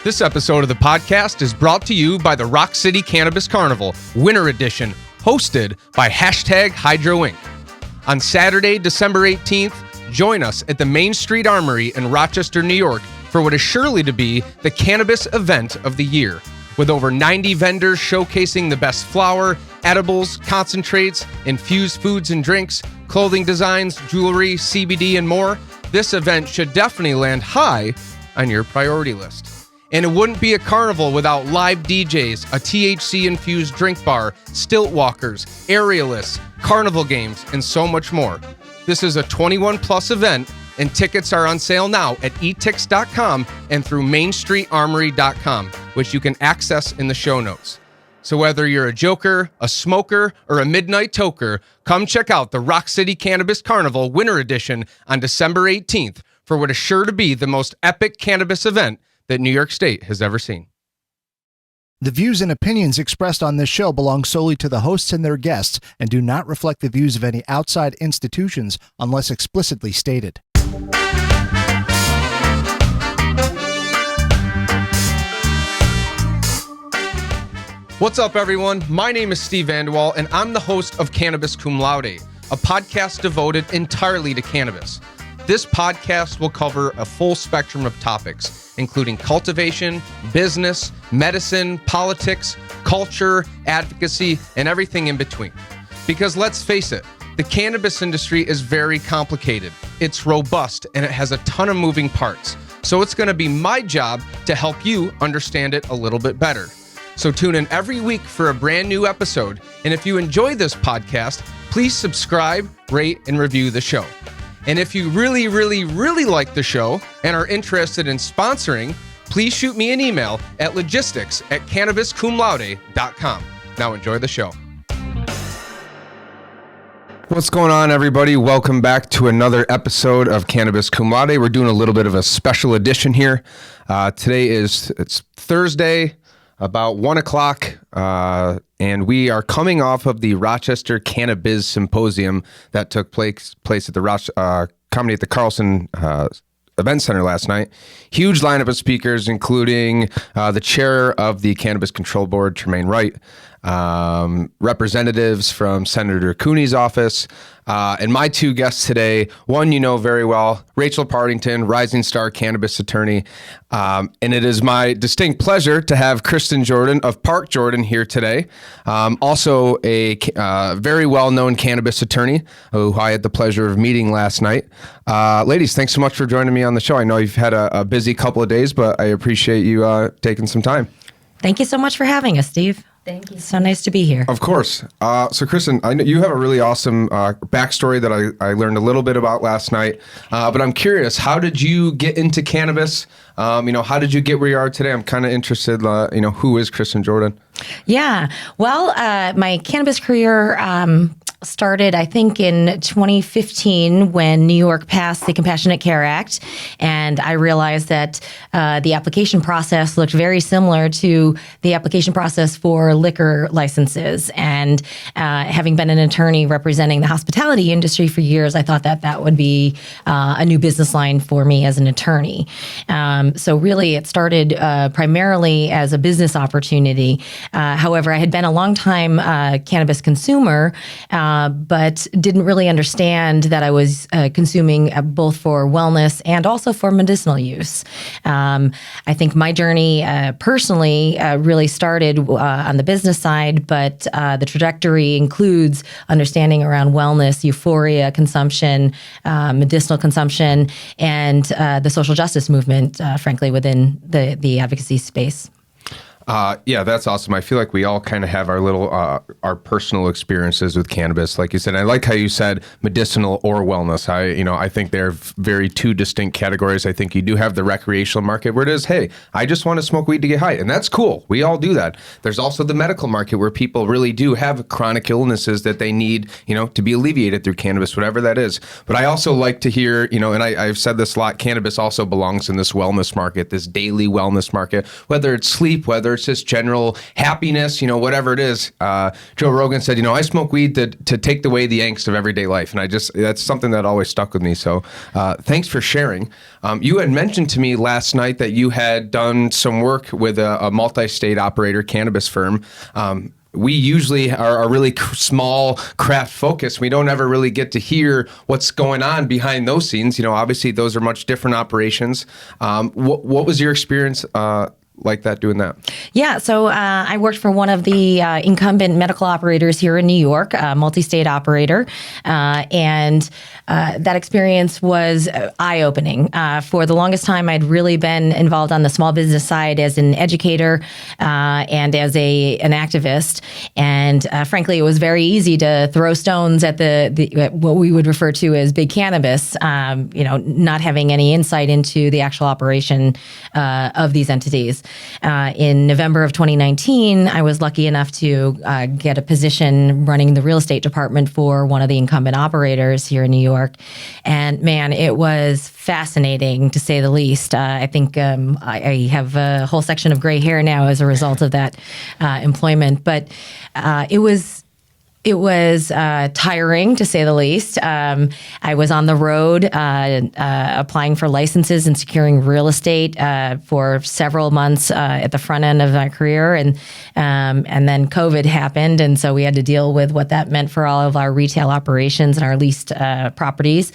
This episode of the podcast is brought to you by the Rock City Cannabis Carnival, Winter Edition, hosted by #Hydro Inc. On Saturday, December 18th, join us at the Main Street Armory in Rochester, New York, for what is surely to be the cannabis event of the year. With over 90 vendors showcasing the best flower, edibles, concentrates, infused foods and drinks, clothing designs, jewelry, CBD, and more, this event should definitely land high on your priority list. And it wouldn't be a carnival without live DJs, a THC-infused drink bar, stilt walkers, aerialists, carnival games, and so much more. This is a 21-plus event, and tickets are on sale now at etix.com and through mainstreetarmory.com, which you can access in the show notes. So whether you're a joker, a smoker, or a midnight toker, come check out the Rock City Cannabis Carnival Winter Edition on December 18th for what is sure to be the most epic cannabis event that New York State has ever seen. The views and opinions expressed on this show belong solely to the hosts and their guests and do not reflect the views of any outside institutions unless explicitly stated. What's up, everyone? My name is Steve Vanderwall, and I'm the host of Cannabis Cum Laude, a podcast devoted entirely to cannabis. This podcast will cover a full spectrum of topics, including cultivation, business, medicine, politics, culture, advocacy, and everything in between. Because let's face it, the cannabis industry is very complicated. It's robust, and it has a ton of moving parts. So it's going to be my job to help you understand it a little bit better. So tune in every week for a brand new episode. And if you enjoy this podcast, please subscribe, rate, and review the show. And if you really, really, really like the show and are interested in sponsoring, please shoot me an email at logistics@cannabiscumlaude.com. Now enjoy the show. What's going on, everybody? Welcome back to another episode of Cannabis Cum Laude. We're doing a little bit of a special edition here. Today it's Thursday, about 1 o'clock, and we are coming off of the Rochester Cannabis Symposium that took place at the Comedy at the Carlson Event Center last night. Huge lineup of speakers, including the chair of the Cannabis Control Board, Tremaine Wright, representatives from Senator Cooney's office, and my two guests today, one you know very well, Rachel Partington, rising star cannabis attorney, and it is my distinct pleasure to have Kristin Jordan of Park Jordan here today, also a very well-known cannabis attorney who I had the pleasure of meeting last night. Ladies, thanks so much for joining me on the show. I know you've had a busy couple of days, but I appreciate you taking some time. Thank you so much for having us, Steve. Thank you. So nice to be here. Of course. So, Kristin, I know you have a really awesome backstory that I learned a little bit about last night. But I'm curious, how did you get into cannabis? How did you get where you are today? I'm kind of interested, who is Kristin Jordan? Yeah. Well, my cannabis career started, I think, in 2015 when New York passed the Compassionate Care Act. And I realized that the application process looked very similar to the application process for liquor licenses. And having been an attorney representing the hospitality industry for years, I thought that that would be a new business line for me as an attorney. So really, it started primarily as a business opportunity. However, I had been a long time cannabis consumer, but didn't really understand that I was consuming both for wellness and also for medicinal use. I think my journey personally really started on the business side, but the trajectory includes understanding around wellness, euphoria consumption, medicinal consumption, and the social justice movement, frankly, within the advocacy space. Yeah, that's awesome. I feel like we all kind of have our little, our personal experiences with cannabis, like you said. And I like how you said medicinal or wellness. I think they're very two distinct categories. I think you do have the recreational market where it is, hey, I just want to smoke weed to get high, and that's cool. We all do that. There's also the medical market where people really do have chronic illnesses that they need, to be alleviated through cannabis, whatever that is. But I also like to hear, and I've said this a lot, cannabis also belongs in this wellness market, this daily wellness market, whether it's sleep, whether catharsis, general happiness, whatever it is. Joe Rogan said, I smoke weed to take away the angst of everyday life. And that's something that always stuck with me. So thanks for sharing. You had mentioned to me last night that you had done some work with a multi-state operator cannabis firm. We usually are really small craft focused. We don't ever really get to hear what's going on behind those scenes. Obviously those are much different operations. What was your experience like that doing that? Yeah, so I worked for one of the incumbent medical operators here in New York, a multi-state operator, and that experience was eye-opening. For the longest time, I'd really been involved on the small business side as an educator and as an activist, and frankly, it was very easy to throw stones at the what we would refer to as big cannabis, not having any insight into the actual operation of these entities. In November of 2019, I was lucky enough to get a position running the real estate department for one of the incumbent operators here in New York. And man, it was fascinating to say the least. I think I have a whole section of gray hair now as a result of that employment. But it was tiring, to say the least. I was on the road applying for licenses and securing real estate for several months at the front end of my career, and then COVID happened, and so we had to deal with what that meant for all of our retail operations and our leased properties.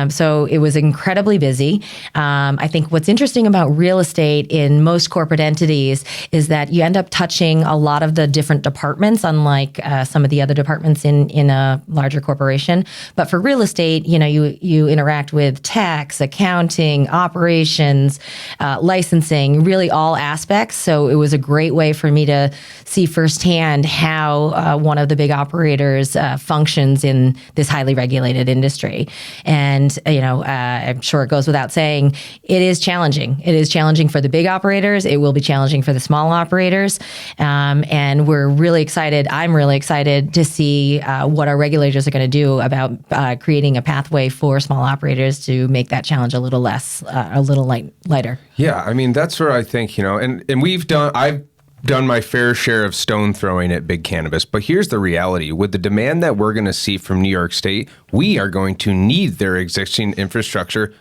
So it was incredibly busy. I think what's interesting about real estate in most corporate entities is that you end up touching a lot of the different departments, unlike some of the other departments in a larger corporation. But for real estate, you interact with tax, accounting, operations, licensing, really all aspects. So it was a great way for me to see firsthand how one of the big operators functions in this highly regulated industry. And, I'm sure it goes without saying, it is challenging. It is challenging for the big operators. It will be challenging for the small operators. And we're really excited. I'm really excited to see what our regulators are going to do about creating a pathway for small operators to make that challenge a little lighter. Yeah, I mean, that's where I think, and I've done my fair share of stone throwing at big cannabis, but here's the reality. With the demand that we're going to see from New York State, we are going to need their existing infrastructure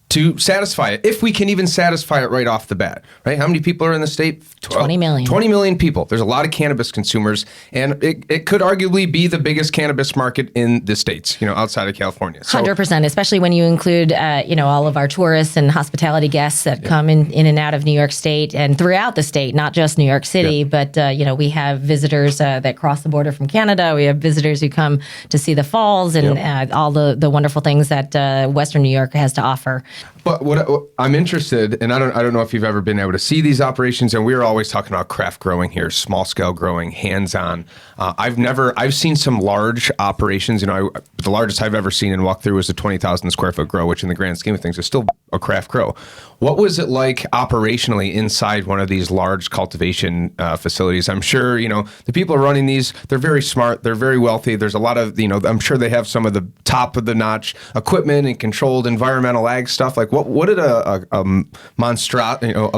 to satisfy it, if we can even satisfy it right off the bat, right? How many people are in the state? 20 million. 20 million people. There's a lot of cannabis consumers, and it could arguably be the biggest cannabis market in the States, outside of California. So, 100%, especially when you include, all of our tourists and hospitality guests that come in and out of New York State and throughout the state, not just New York City, but, we have visitors that cross the border from Canada. We have visitors who come to see the falls and all the wonderful things that Western New York has to offer. But what I'm interested, and I don't know if you've ever been able to see these operations, and we're always talking about craft growing here, small scale growing, hands-on. I've seen some large operations. The largest I've ever seen and walked through was a 20,000 square foot grow, which in the grand scheme of things is still a craft grow. What was it like operationally inside one of these large cultivation facilities? I'm sure, the people running these, they're very smart, they're very wealthy. There's a lot of, I'm sure they have some of the top of the notch equipment and controlled environmental ag stuff. Like what did a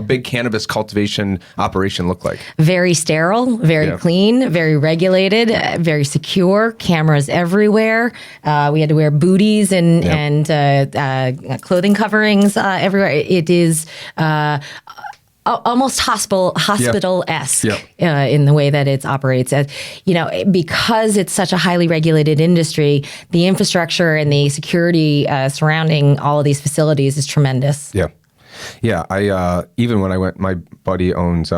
big cannabis cultivation operation look like? Very sterile, very clean, very regulated, very secure, cameras everywhere. We had to wear booties and clothing coverings everywhere. It is almost hospital-esque in the way that it operates. Because it's such a highly regulated industry, the infrastructure and the security surrounding all of these facilities is tremendous. Yeah. I even when I went, my buddy owns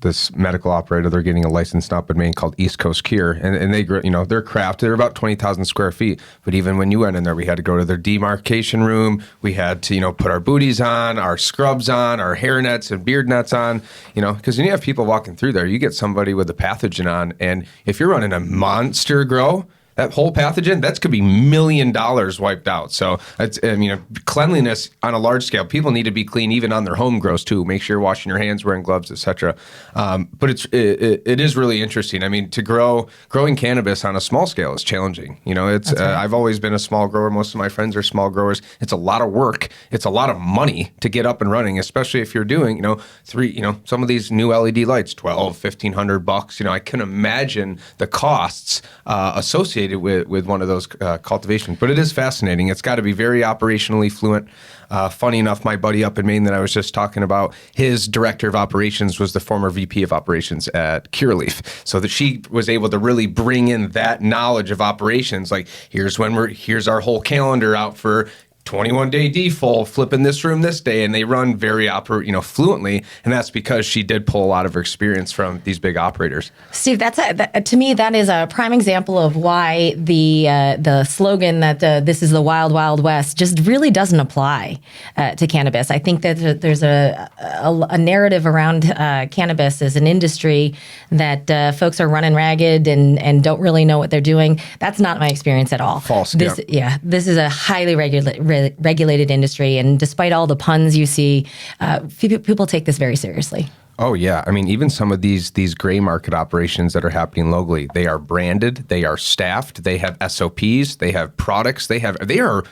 this medical operator. They're getting a license up in Maine called East Coast Cure, and they, they're craft. They're about 20,000 square feet. But even when you went in there, we had to go to their demarcation room. We had to, put our booties on, our scrubs on, our hair nets and beard nets on. Because when you have people walking through there, you get somebody with a pathogen on, and if you're running a monster grow, that whole pathogen, that could be $1 million wiped out. So it's, cleanliness on a large scale, people need to be clean even on their home grows too. Make sure you're washing your hands, wearing gloves, etc. But it is really interesting. I mean, growing cannabis on a small scale is challenging. It's right. I've always been a small grower. Most of my friends are small growers. It's a lot of work. It's a lot of money to get up and running, especially if you're doing, some of these new LED lights, $1,500. I can imagine the costs associated with one of those cultivations. But it is fascinating. It's got to be very operationally fluent. Funny enough, my buddy up in Maine that I was just talking about, his director of operations was the former VP of operations at Curaleaf. So that she was able to really bring in that knowledge of operations. Like, here's our whole calendar out for 21-day default, flipping this room this day, and they run very fluently, and that's because she did pull a lot of her experience from these big operators. Steve, to me, that is a prime example of why the slogan that this is the wild, wild west just really doesn't apply to cannabis. I think that there's a narrative around cannabis as an industry that folks are running ragged and don't really know what they're doing. That's not my experience at all. False. This is a highly regulated industry, and despite all the puns you see, people take this very seriously. Oh yeah, I mean, even some of these gray market operations that are happening locally, they are branded, they are staffed, they have SOPs, they have products, they are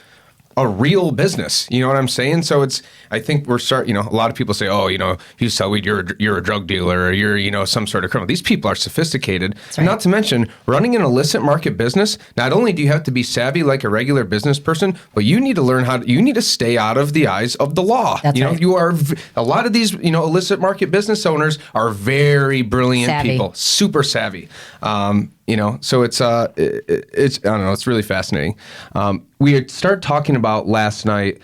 a real business. You know what I'm saying? So I think we're starting, a lot of people say, oh, if you sell weed, you're a drug dealer, or you're, some sort of criminal. These people are sophisticated. Right. Not to mention, running an illicit market business, not only do you have to be savvy like a regular business person, but you need to learn you need to stay out of the eyes of the law. That's right. You are, a lot of these, illicit market business owners are very brilliant people, super savvy. So it's I don't know, it's really fascinating. We had started talking about last night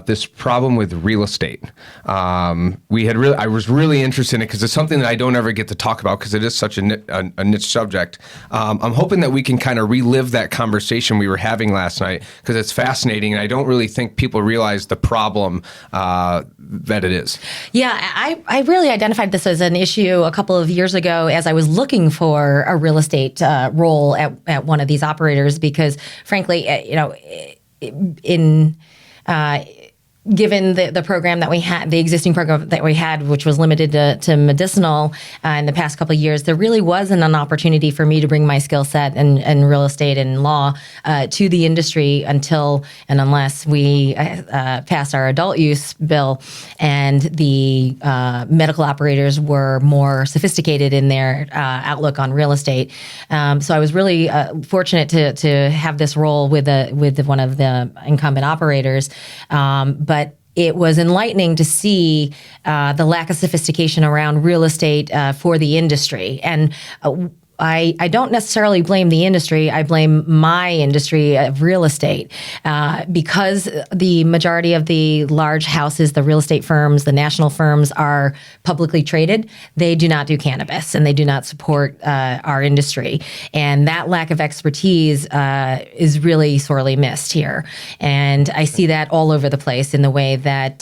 this problem with real estate. I was really interested in it because it's something that I don't ever get to talk about because it is such a niche subject. I'm hoping that we can kind of relive that conversation we were having last night because it's fascinating, and I don't really think people realize the problem that it is. Yeah, I really identified this as an issue a couple of years ago as I was looking for a real estate role at one of these operators because, frankly, given the program that we had, the existing program that we had, which was limited to medicinal in the past couple of years, there really wasn't an opportunity for me to bring my skill set and real estate and law to the industry until and unless we passed our adult use bill and the medical operators were more sophisticated in their outlook on real estate. So I was really fortunate to have this role with one of the incumbent operators. But it was enlightening to see the lack of sophistication around real estate for the industry. And I don't necessarily blame the industry. I blame my industry of real estate because the majority of the large houses, the real estate firms, the national firms are publicly traded. They do not do cannabis and they do not support our industry. And that lack of expertise is really sorely missed here. And I see that all over the place in the way that,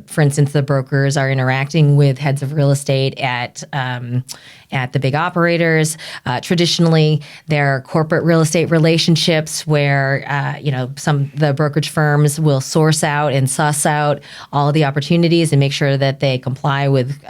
for instance, the brokers are interacting with heads of real estate at the big operators. Traditionally, there are corporate real estate relationships where, the brokerage firms will source out and suss out all of the opportunities and make sure that they comply with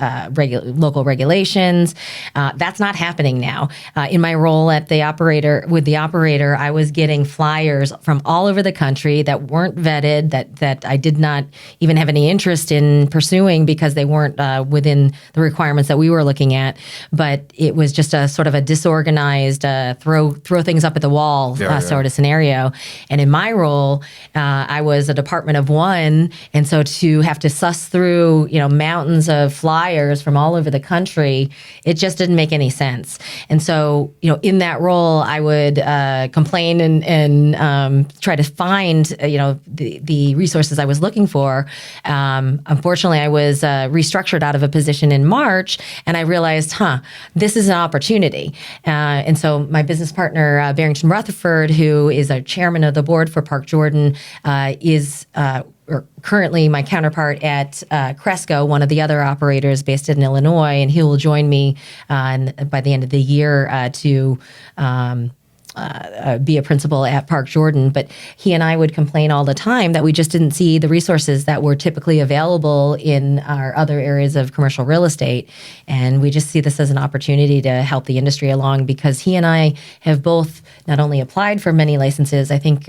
local regulations. That's not happening now. In my role with the operator, I was getting flyers from all over the country that weren't vetted, that I did not even have any interest in pursuing because they weren't within the requirements that we were looking at. But it was just a sort of a disorganized throw things up at the wall sort of scenario. And in my role, I was a department of one, and so to have to suss through mountains of flyers from all over the country, it just didn't make any sense. And so in that role, I would complain and try to find the resources I was looking for. Unfortunately, I was restructured out of a position in March, and I realized, this is an opportunity. And so my business partner, Barrington Rutherford, who is a chairman of the board for Park Jordan, is currently my counterpart at Cresco, one of the other operators based in Illinois, and he will join me by the end of the year to be a principal at Park Jordan, but he and I would complain all the time that we just didn't see the resources that were typically available in our other areas of commercial real estate. And we just see this as an opportunity to help the industry along, because he and I have both not only applied for many licenses, I think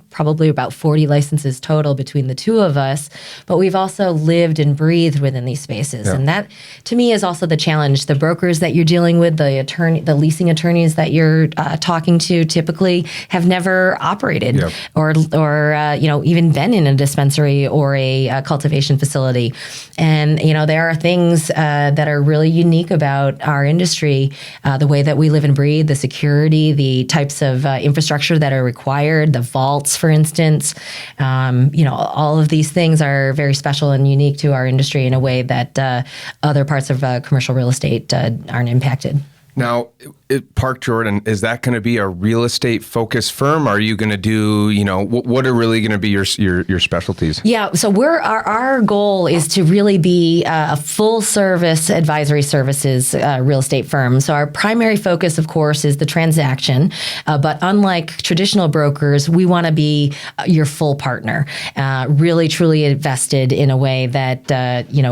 probably about 40 licenses total between the two of us, but we've also lived and breathed within these spaces. And that, to me, is also the challenge. The brokers that you're dealing with, the leasing attorneys that you're talking to, typically have never operated or even been in a dispensary or a cultivation facility. And there are things that are really unique about our industry, the way that we live and breathe, the security, the types of infrastructure that are required, the vaults, for instance. All of these things are very special and unique to our industry in a way that other parts of commercial real estate aren't impacted. Now, Park Jordan, is that going to be a real estate focused firm? Are you going to do, what are really going to be your specialties? Yeah, so our goal is to really be a full service advisory services real estate firm. So our primary focus, of course, is the transaction. But unlike traditional brokers, we want to be your full partner, really truly invested in a way that,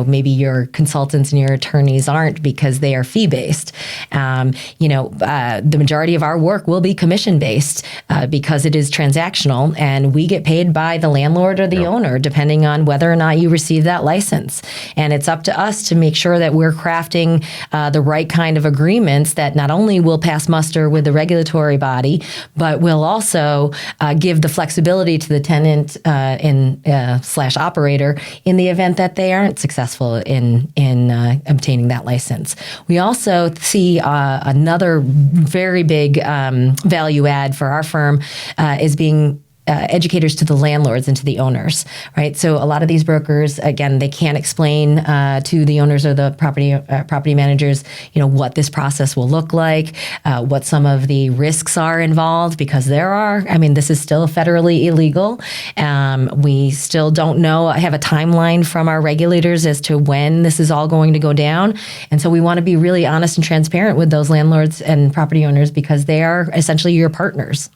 maybe your consultants and your attorneys aren't, because they are fee based. The majority of our work will be commission-based because it is transactional, and we get paid by the landlord or the owner, depending on whether or not you receive that license. And it's up to us to make sure that we're crafting the right kind of agreements that not only will pass muster with the regulatory body, but will also give the flexibility to the tenant slash operator in the event that they aren't successful in obtaining that license. We also see another very big value add for our firm is being educators to the landlords and to the owners, right? So a lot of these brokers, again, they can't explain to the owners or the property managers, what this process will look like, what some of the risks are involved, because this is still federally illegal. We still don't have a timeline from our regulators as to when this is all going to go down. And so we want to be really honest and transparent with those landlords and property owners, because they are essentially your partners.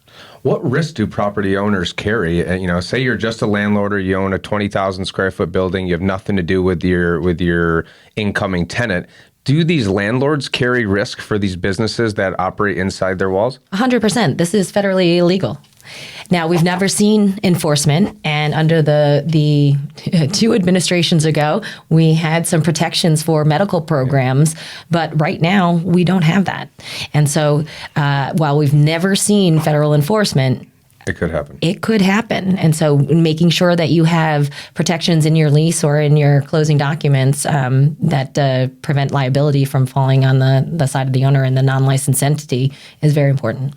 What risk do property owners carry? Say you're just a landlord, or you own a 20,000 square foot building, you have nothing to do with your incoming tenant. Do these landlords carry risk for these businesses that operate inside their walls? 100%. This is federally illegal. Now, we've never seen enforcement, and under the 2 administrations ago, we had some protections for medical programs, but right now we don't have that. And so while we've never seen federal enforcement, it could happen. It could happen. And so making sure that you have protections in your lease or in your closing documents that prevent liability from falling on the side of the owner and the non-licensed entity is very important.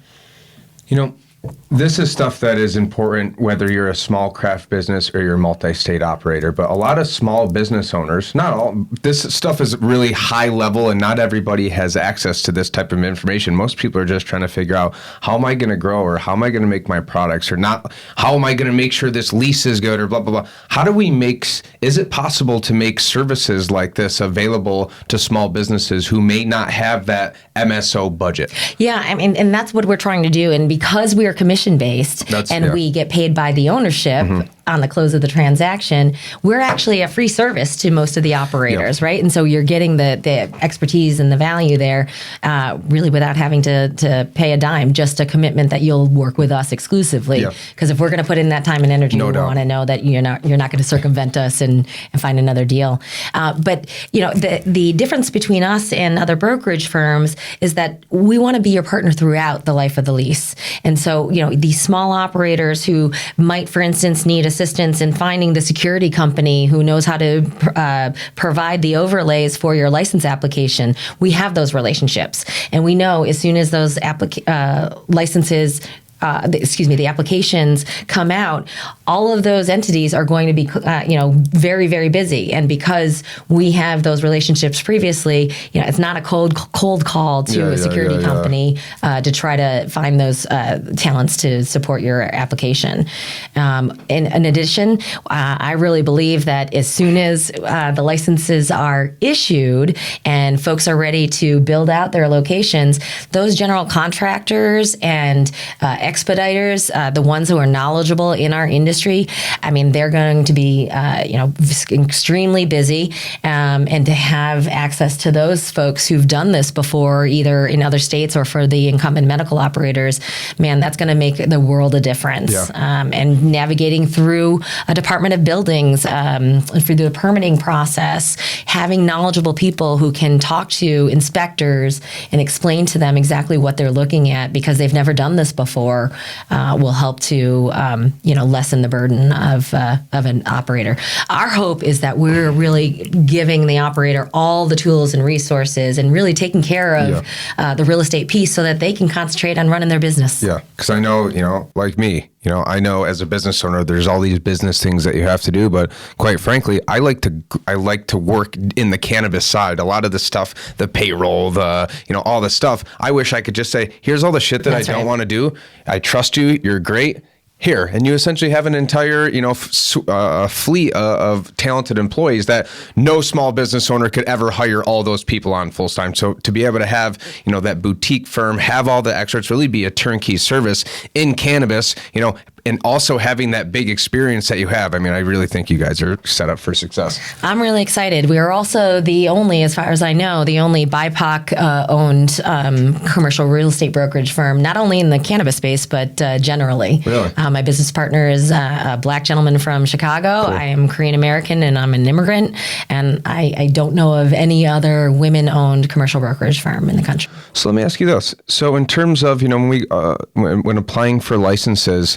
This is stuff that is important whether you're a small craft business or you're a multi-state operator, but a lot of small business owners, not all, this stuff is really high level and not everybody has access to this type of information. Most people are just trying to figure out, how am I going to grow, or how am I going to make my products, or not, how am I going to make sure this lease is good, or blah, blah, blah. How do we is it possible to make services like this available to small businesses who may not have that MSO budget? Yeah, and that's what we're trying to do. And because we are commission-based we get paid by the ownership on the close of the transaction, we're actually a free service to most of the operators, right? And so you're getting the expertise and the value there really without having to pay a dime, just a commitment that you'll work with us exclusively. Because if we're going to put in that time and energy, we want to know that you're not going to circumvent us and find another deal. But the difference between us and other brokerage firms is that we want to be your partner throughout the life of the lease. And so, these small operators who might, for instance, need assistance in finding the security company who knows how to provide the overlays for your license application, we have those relationships. And we know as soon as those licenses the applications come out, all of those entities are going to be, very, very busy. And because we have those relationships previously, it's not a cold call to a security company to try to find those talents to support your application. In addition, I really believe that as soon as the licenses are issued and folks are ready to build out their locations, those general contractors and expediters, the ones who are knowledgeable in our industry, they're going to be, extremely busy, and to have access to those folks who've done this before, either in other states or for the incumbent medical operators, man, that's going to make the world a difference. Yeah. And navigating through a Department of Buildings, through the permitting process, having knowledgeable people who can talk to inspectors and explain to them exactly what they're looking at because they've never done this before, will help to lessen the burden of an operator. Our hope is that we're really giving the operator all the tools and resources and really taking care of the real estate piece so that they can concentrate on running their business. Yeah, because I know, like me, I know as a business owner, there's all these business things that you have to do, but quite frankly, I like to work in the cannabis side. A lot of the stuff, the payroll, all the stuff. I wish I could just say, here's all the shit that I don't want to do. I trust you. You're great. Here, and you essentially have an entire, fleet of talented employees that no small business owner could ever hire all those people on full time. So to be able to have, that boutique firm, have all the experts, really be a turnkey service in cannabis, and also having that big experience that you have. I really think you guys are set up for success. I'm really excited. We are also the only, as far as I know, the only BIPOC owned commercial real estate brokerage firm, not only in the cannabis space, but generally. Really? My business partner is a Black gentleman from Chicago. Cool. I am Korean American and I'm an immigrant. And I don't know of any other women-owned commercial brokerage firm in the country. So let me ask you this. So in terms of, when applying for licenses,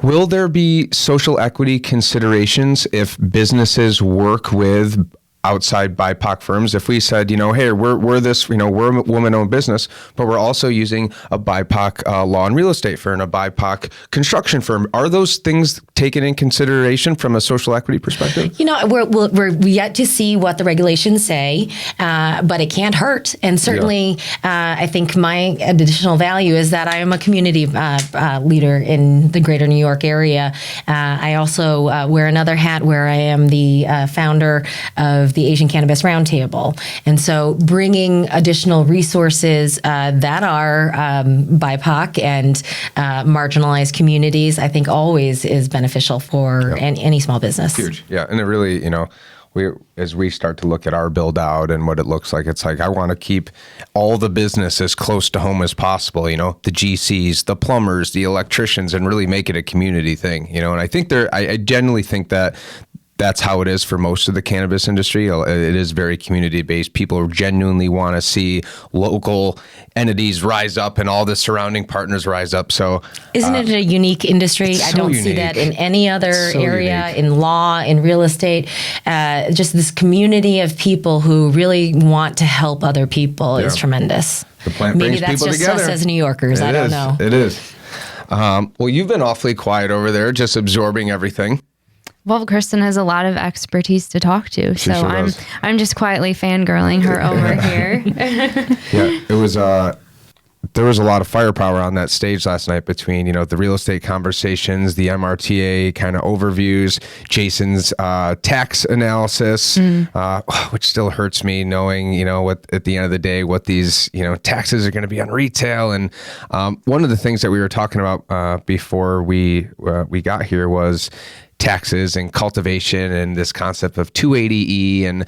will there be social equity considerations if businesses work with outside BIPOC firms? If we said, hey, we're this, we're a woman-owned business, but we're also using a BIPOC law and real estate firm, a BIPOC construction firm. Are those things taken in consideration from a social equity perspective? We're yet to see what the regulations say, but it can't hurt. And certainly, I think my additional value is that I am a community leader in the greater New York area. I also wear another hat where I am the founder of the Asian Cannabis Roundtable. And so bringing additional resources that are BIPOC and marginalized communities, I think always is beneficial for any small business. Huge. Yeah. And it really, as we start to look at our build out and what it looks like, it's like, I want to keep all the business as close to home as possible, the GCs, the plumbers, the electricians, and really make it a community thing, and I think I genuinely think that that's how it is for most of the cannabis industry. It is very community-based. People genuinely want to see local entities rise up and all the surrounding partners rise up. So, isn't it a unique industry? I don't see that in any other area, in law, in real estate. Just this community of people who really want to help other people is tremendous. The plant brings people together. Maybe that's just us as New Yorkers. I don't know. It is. Well, you've been awfully quiet over there, just absorbing everything. Well, Kristin has a lot of expertise to talk to, so sure I'm just quietly fangirling her over here. Yeah, it was. There was a lot of firepower on that stage last night between the real estate conversations, the MRTA kind of overviews, Jason's tax analysis, which still hurts me knowing what at the end of the day what these taxes are going to be on retail. And one of the things that we were talking about before we got here was taxes and cultivation and this concept of 280E. And,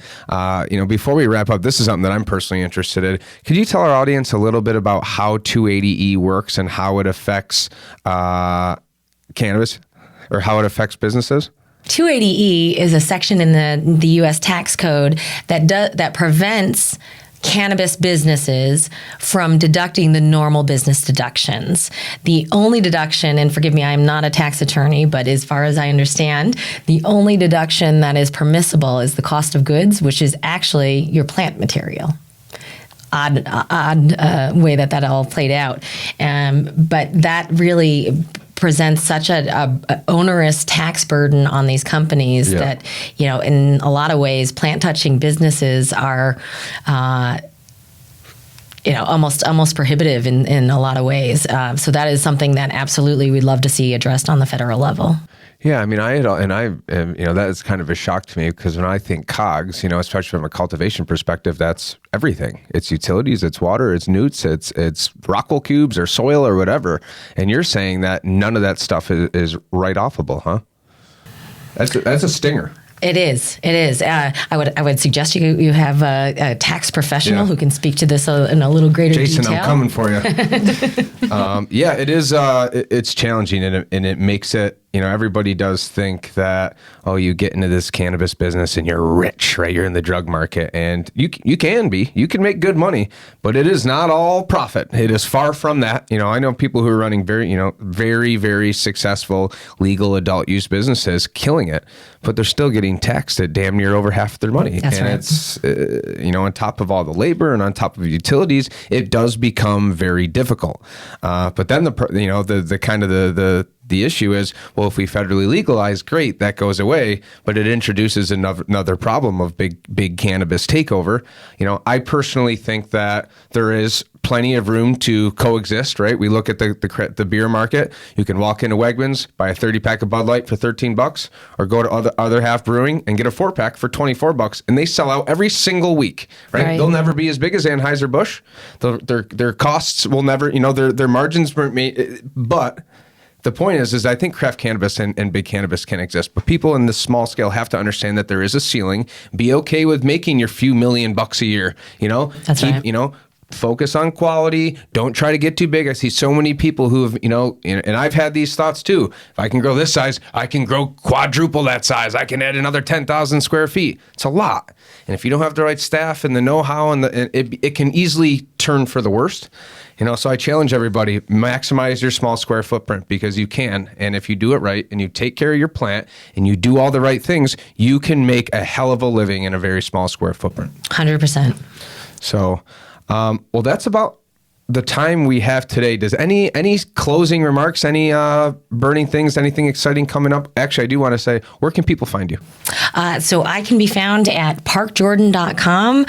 before we wrap up, this is something that I'm personally interested in. Could you tell our audience a little bit about how 280E works and how it affects cannabis or how it affects businesses? 280E is a section in the U.S. tax code that prevents cannabis businesses from deducting the normal business deductions. The only deduction, and forgive me, I am not a tax attorney, but as far as I understand, the only deduction that is permissible is the cost of goods, which is actually your plant material. odd way that all played out. But that really presents such a onerous tax burden on these companies that, in a lot of ways, plant touching businesses are, almost prohibitive in a lot of ways. So that is something that absolutely we'd love to see addressed on the federal level. Yeah, I mean, that is kind of a shock to me because when I think COGS, especially from a cultivation perspective, that's everything. It's utilities, it's water, it's newts, it's rockwool cubes or soil or whatever. And you're saying that none of that stuff is write-offable, huh? That's a stinger. It is. I would suggest you have a tax professional who can speak to this in a little greater detail. Jason, I'm coming for you. It is. It's challenging, and it makes it. Everybody does think that, you get into this cannabis business and you're rich, right? You're in the drug market, and you can make good money, but it is not all profit. It is far from that. I know people who are running very, very, very successful legal adult use businesses, killing it, but they're still getting taxed at damn near over half their money. That's right. It's, on top of all the labor and on top of utilities, it does become very difficult. But then the issue is, well, if we federally legalize, great, that goes away, but it introduces another problem of big cannabis takeover. I personally think that there is plenty of room to coexist, right? We look at the beer market. You can walk into Wegmans, buy a 30-pack of Bud Light for $13, or go to other half brewing and get a 4-pack for $24, and they sell out every single week, right? They'll never be as big as Anheuser-Busch. Their costs will never, their margins weren't made, but the point is I think craft cannabis and big cannabis can exist, but people in the small scale have to understand that there is a ceiling. Be okay with making your few $1,000,000 a year. That's right. Focus on quality. Don't try to get too big. I see so many people who have, and I've had these thoughts too. If I can grow this size, I can grow quadruple that size. I can add another 10,000 square feet. It's a lot. And if you don't have the right staff and the know-how, it can easily turn for the worst. So I challenge everybody, maximize your small square footprint because you can. And if you do it right and you take care of your plant and you do all the right things, you can make a hell of a living in a very small square footprint. 100%. So, that's about the time we have today. Does any closing remarks, any burning things, anything exciting coming up? Actually, I do want to say, where can people find you? So I can be found at parkjordan.com.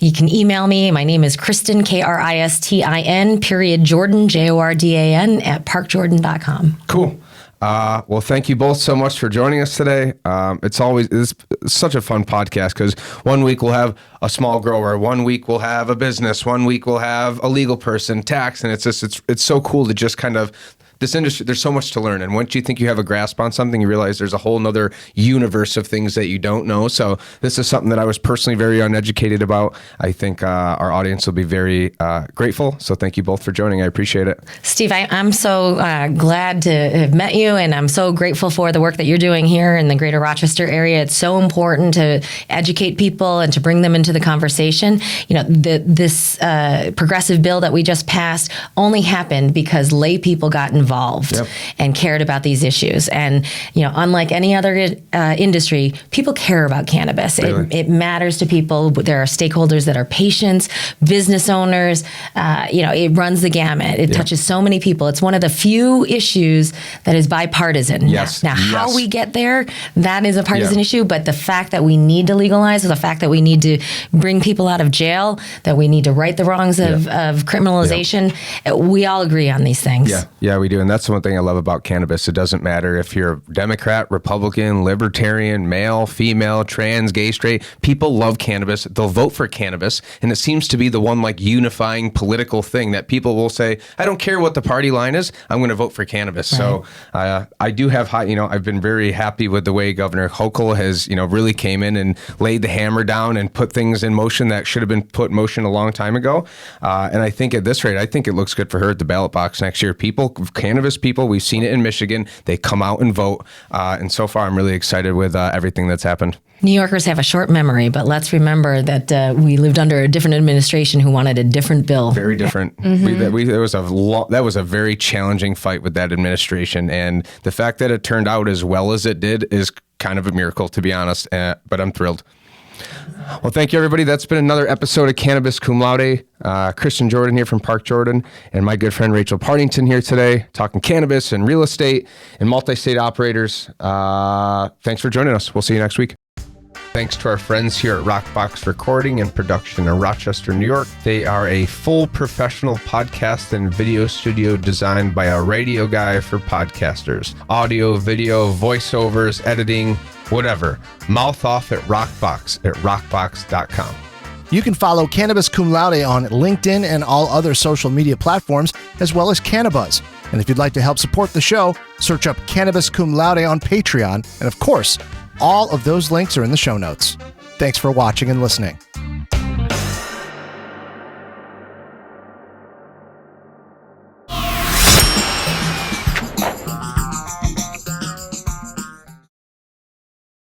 You can email me. My name is Kristin, Kristin, Jordan, Jordan, at parkjordan.com. Cool. Well, thank you both so much for joining us today. It's such a fun podcast because one week we'll have a small grower, one week we'll have a business, one week we'll have a legal person, tax, and it's so cool to just kind of this industry, there's so much to learn. And once you think you have a grasp on something, you realize there's a whole nother universe of things that you don't know. So this is something that I was personally very uneducated about. I think our audience will be very grateful. So thank you both for joining. I appreciate it. Steve, I'm so glad to have met you, and I'm so grateful for the work that you're doing here in the greater Rochester area. It's so important to educate people and to bring them into the conversation. This progressive bill that we just passed only happened because lay people got involved and cared about these issues. And, unlike any other industry, people care about cannabis. Really? It matters to people. There are stakeholders that are patients, business owners. It runs the gamut. It touches so many people. It's one of the few issues that is bipartisan. Yes. Now, how we get there, that is a partisan issue. But the fact that we need to legalize, the fact that we need to bring people out of jail, that we need to right the wrongs of criminalization, we all agree on these things. Yeah, we do. And that's the one thing I love about cannabis. It doesn't matter if you're Democrat, Republican, Libertarian, male, female, trans, gay, straight. People love cannabis. They'll vote for cannabis. And it seems to be the one unifying political thing that people will say, I don't care what the party line is, I'm going to vote for cannabis. Right. So I do have I've been very happy with the way Governor Hochul has, really came in and laid the hammer down and put things in motion that should have been put in motion a long time ago. And I think at this rate, I think it looks good for her at the ballot box next year. Cannabis people, we've seen it in Michigan. They come out and vote. And so far, I'm really excited with everything that's happened. New Yorkers have a short memory, but let's remember that we lived under a different administration who wanted a different bill. Very different. That was a very challenging fight with that administration. And the fact that it turned out as well as it did is kind of a miracle, to be honest. But I'm thrilled. Well, thank you, everybody. That's been another episode of Cannabis Cum Laude. Kristin Jordan here from Park Jordan, and my good friend Rachel Partington here today, talking cannabis and real estate and multi-state operators. Thanks for joining us. We'll see you next week. Thanks to our friends here at Rockbox Recording and Production in Rochester, New York. They are a full professional podcast and video studio designed by a radio guy for podcasters. Audio, video, voiceovers, editing, whatever. Mouth off at rockbox.com. You can follow Cannabis Cum Laude on LinkedIn and all other social media platforms, as well as Cannabis. And if you'd like to help support the show, search up Cannabis Cum Laude on Patreon. And of course, all of those links are in the show notes. Thanks for watching and listening.